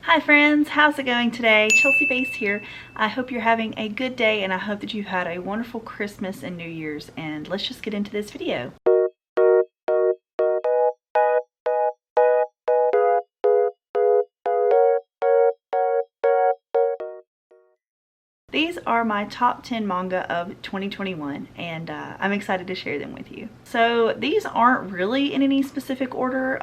Hi friends, how's it going today? Chelsea Base here. I hope you're having a good day and I hope that you've had a wonderful Christmas and New Year's, and let's just get into this video. These are my top 10 manga of 2021 and I'm excited to share them with you. So these aren't really in any specific order.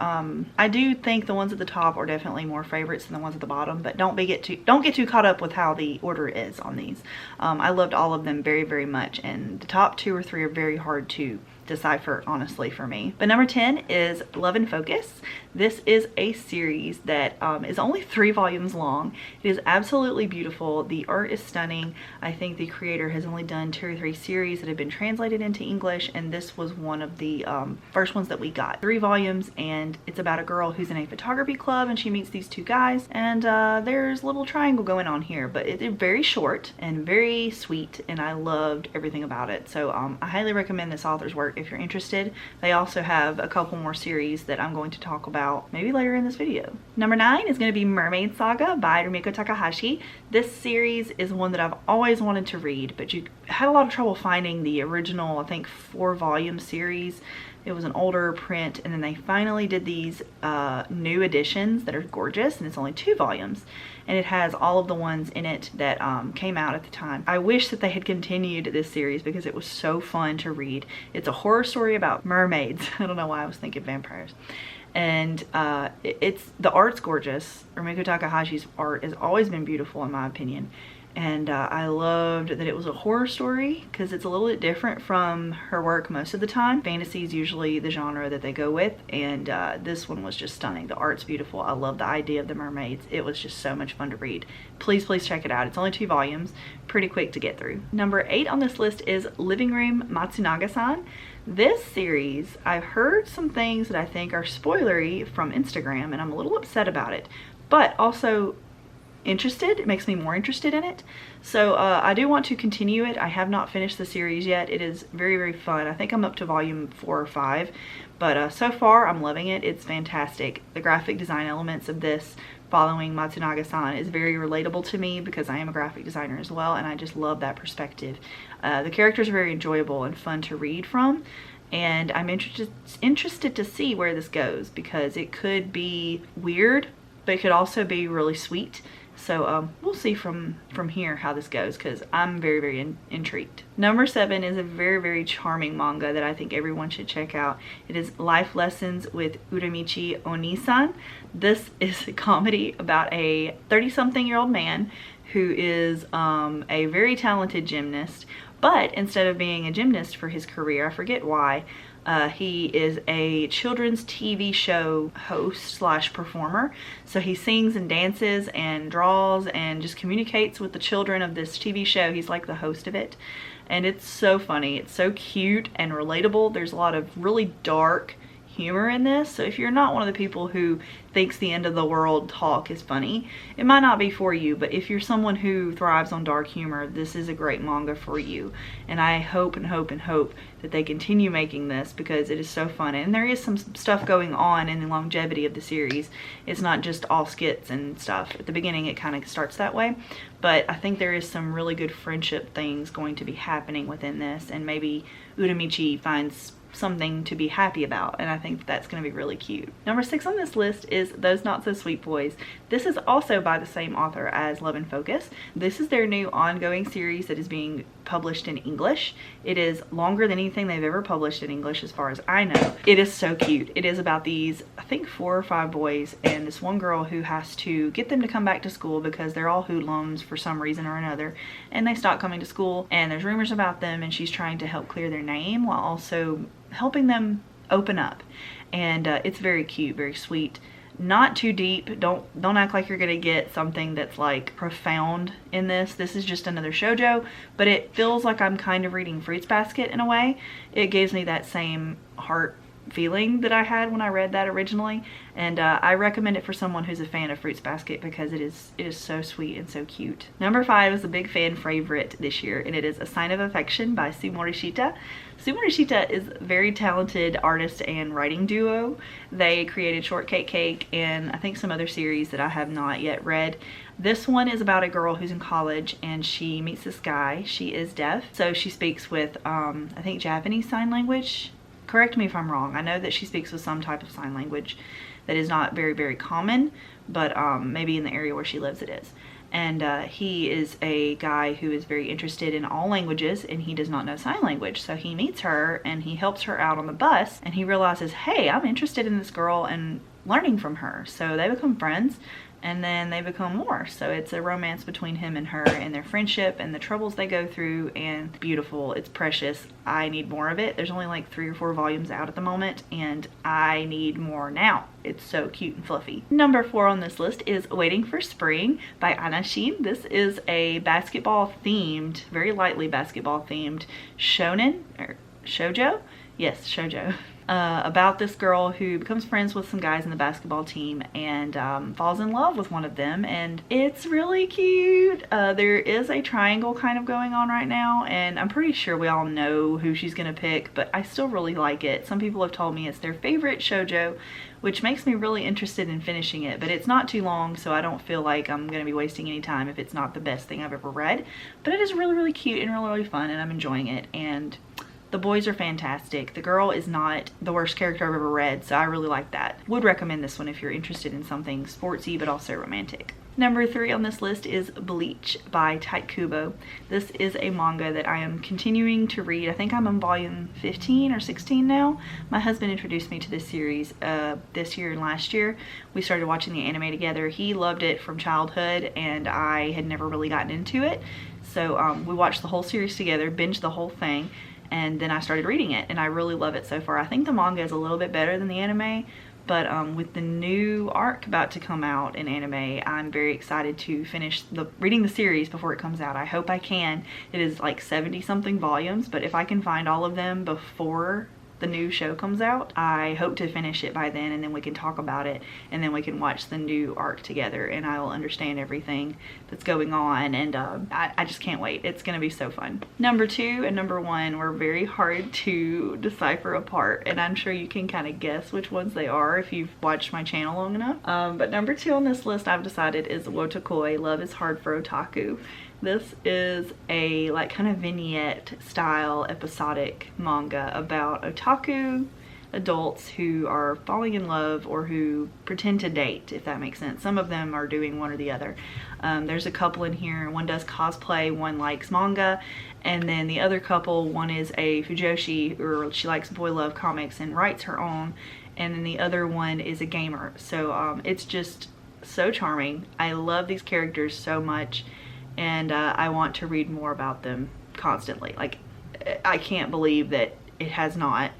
I do think the ones at the top are definitely more favorites than the ones at the bottom, but don't get too caught up with how the order is on these. I loved all of them very, very much, and the top 2 or 3 are very hard to decipher, honestly, for me. But number 10 is Love and Focus. This is a series that is only 3 volumes long. It is absolutely beautiful. The art is stunning. I think the creator has only done 2 or 3 series that have been translated into English, and this was one of the first ones that we got. 3 volumes, and it's about a girl who's in a photography club and she meets these 2 guys, and there's a little triangle going on here, but it's very short and very sweet, and I loved everything about it. So I highly recommend this author's work if you're interested. They also have a couple more series that I'm going to talk about maybe later in this video. Number 9 is going to be Mermaid Saga by Rumiko Takahashi. This series is one that I've always wanted to read, but you had a lot of trouble finding the original, I think, 4-volume series. It was an older print, and then they finally did these new editions that are gorgeous, and it's only 2 volumes, and it has all of the ones in it that came out at the time. I wish that they had continued this series because it was so fun to read. It's a horror story about mermaids. I don't know why I was thinking vampires. And the art's gorgeous. Rumiko Takahashi's art has always been beautiful in my opinion. And I loved that it was a horror story because it's a little bit different from her work most of the time. Fantasy is usually the genre that they go with, and this one was just stunning. The art's beautiful. I love the idea of the mermaids. It was just so much fun to read. Please check it out. It's only 2 volumes, pretty quick to get through. Number 8 on this list is Living Room Matsunaga-san. This series, I've heard some things that I think are spoilery from Instagram, and I'm a little upset about it, but also interested. It makes me more interested in it. So I do want to continue it. I have not finished the series yet. It is very, very fun. I think I'm up to volume 4 or 5, but so far I'm loving it. It's fantastic. The graphic design elements of this following Matsunaga-san is very relatable to me because I am a graphic designer as well, and I just love that perspective. The characters are very enjoyable and fun to read from, and I'm interested to see where this goes because it could be weird, but it could also be really sweet. So we'll see from here how this goes because I'm very, very intrigued. Number 7 is a very, very charming manga that I think everyone should check out. It is Life Lessons with Uramichi Onisan. This is a comedy about a 30-something-year-old man who is a very talented gymnast, but instead of being a gymnast for his career, I forget why, he is a children's TV show host / performer. So he sings and dances and draws and just communicates with the children of this TV show. He's like the host of it. And it's so funny. It's so cute and relatable. There's a lot of really dark humor in this. So if you're not one of the people who thinks the end of the world talk is funny, it might not be for you, but if you're someone who thrives on dark humor, this is a great manga for you. And I hope and hope and hope that they continue making this because it is so fun. And there is some stuff going on in the longevity of the series. It's not just all skits and stuff. At the beginning it kind of starts that way, but I think there is some really good friendship things going to be happening within this, and maybe Uramichi finds something to be happy about, and I think that's going to be really cute. Number 6 on this list is Those Not So Sweet Boys. This is also by the same author as Love and Focus. This is their new ongoing series that is being published in English. It is longer than anything they've ever published in English as far as I know. It is so cute. It is about these, I think, 4 or 5 boys and this one girl who has to get them to come back to school because they're all hoodlums for some reason or another, and they stop coming to school, and there's rumors about them, and she's trying to help clear their name while also helping them open up. And it's very cute, very sweet, not too deep. Don't act like you're gonna get something that's like profound in this. This is just another shoujo, but it feels like I'm kind of reading Fruits Basket in a way. It gives me that same heart feeling that I had when I read that originally, and I recommend it for someone who's a fan of Fruits Basket because it is so sweet and so cute. Number 5 is a big fan favorite this year, and it is A Sign of Affection by Sue Morishita. Sue Morishita is a very talented artist and writing duo. They created Shortcake Cake and I think some other series that I have not yet read. This one is about a girl who's in college and she meets this guy. She is deaf, so she speaks with I think Japanese Sign Language. Correct me if I'm wrong. I know that she speaks with some type of sign language that is not very, very common, but maybe in the area where she lives it is. And he is a guy who is very interested in all languages, and he does not know sign language. So he meets her and he helps her out on the bus, and he realizes, hey, I'm interested in this girl and learning from her. So they become friends, and then they become more. So it's a romance between him and her and their friendship and the troubles they go through, and beautiful. It's precious. I need more of it. There's only like 3 or 4 volumes out at the moment, and I need more now. It's so cute and fluffy. Number 4 on this list is Waiting for Spring by Anna Shin. This is a basketball themed, very lightly basketball themed shonen or shoujo? Yes, shoujo. About this girl who becomes friends with some guys in the basketball team and falls in love with one of them, and it's really cute. There is a triangle kind of going on right now, and I'm pretty sure we all know who she's gonna pick, but I still really like it. Some people have told me it's their favorite shoujo, which makes me really interested in finishing it, but it's not too long, so I don't feel like I'm gonna be wasting any time if it's not the best thing I've ever read. But it is really, really cute and really, really fun, and I'm enjoying it. And the boys are fantastic. The girl is not the worst character I've ever read, so I really like that. Would recommend this one if you're interested in something sportsy but also romantic. Number 3 on this list is Bleach by Tite Kubo. This is a manga that I am continuing to read. I think I'm on volume 15 or 16 now. My husband introduced me to this series this year and last year. We started watching the anime together. He loved it from childhood, and I had never really gotten into it. So we watched the whole series together, binged the whole thing, and then I started reading it, and I really love it so far. I think the manga is a little bit better than the anime, but with the new arc about to come out in anime, I'm very excited to finish reading the series before it comes out. I hope I can. It is like 70 something volumes, but if I can find all of them before the new show comes out, I hope to finish it by then, and then we can talk about it, and then we can watch the new arc together, and I will understand everything that's going on, and I just can't wait. It's gonna be so fun. Number 2 and number 1 were very hard to decipher apart, and I'm sure you can kind of guess which ones they are if you've watched my channel long enough. But number 2 on this list I've decided is woToki, Love is Hard for Otaku. This is a like kind of vignette style episodic manga about otaku adults who are falling in love or who pretend to date, if that makes sense. Some of them are doing one or the other. There's a couple in here. One does cosplay, one likes manga, and then the other couple, one is a fujoshi, or she likes boy love comics and writes her own, and then the other one is a gamer. So it's just so charming. I love these characters so much, and I want to read more about them constantly. Like, I can't believe that it has not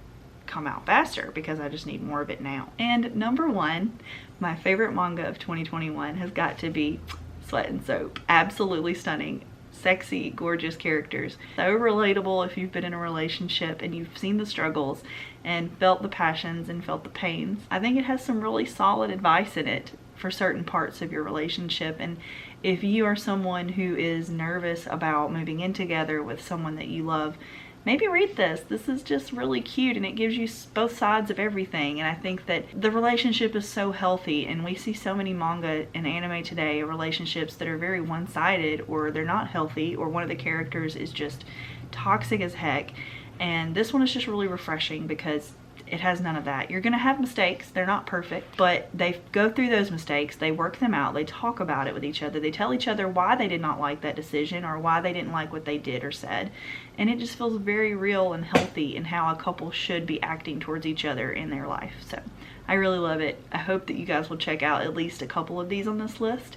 come out faster, because I just need more of it now. And number 1, my favorite manga of 2021 has got to be Sweat and Soap. Absolutely stunning, sexy, gorgeous characters. So relatable if you've been in a relationship and you've seen the struggles and felt the passions and felt the pains. I think it has some really solid advice in it for certain parts of your relationship, and if you are someone who is nervous about moving in together with someone that you love, maybe read this. This is just really cute, and it gives you both sides of everything, and I think that the relationship is so healthy, and we see so many manga and anime today of relationships that are very one-sided, or they're not healthy, or one of the characters is just toxic as heck, and this one is just really refreshing because it has none of that. You're gonna have mistakes, they're not perfect, but they go through those mistakes, they work them out, they talk about it with each other, they tell each other why they did not like that decision or why they didn't like what they did or said, and it just feels very real and healthy in how a couple should be acting towards each other in their life. So I really love it. I hope that you guys will check out at least a couple of these on this list,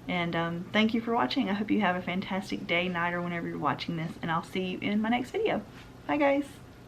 and thank you for watching. I hope you have a fantastic day, night, or whenever you're watching this, and I'll see you in my next video. Bye guys.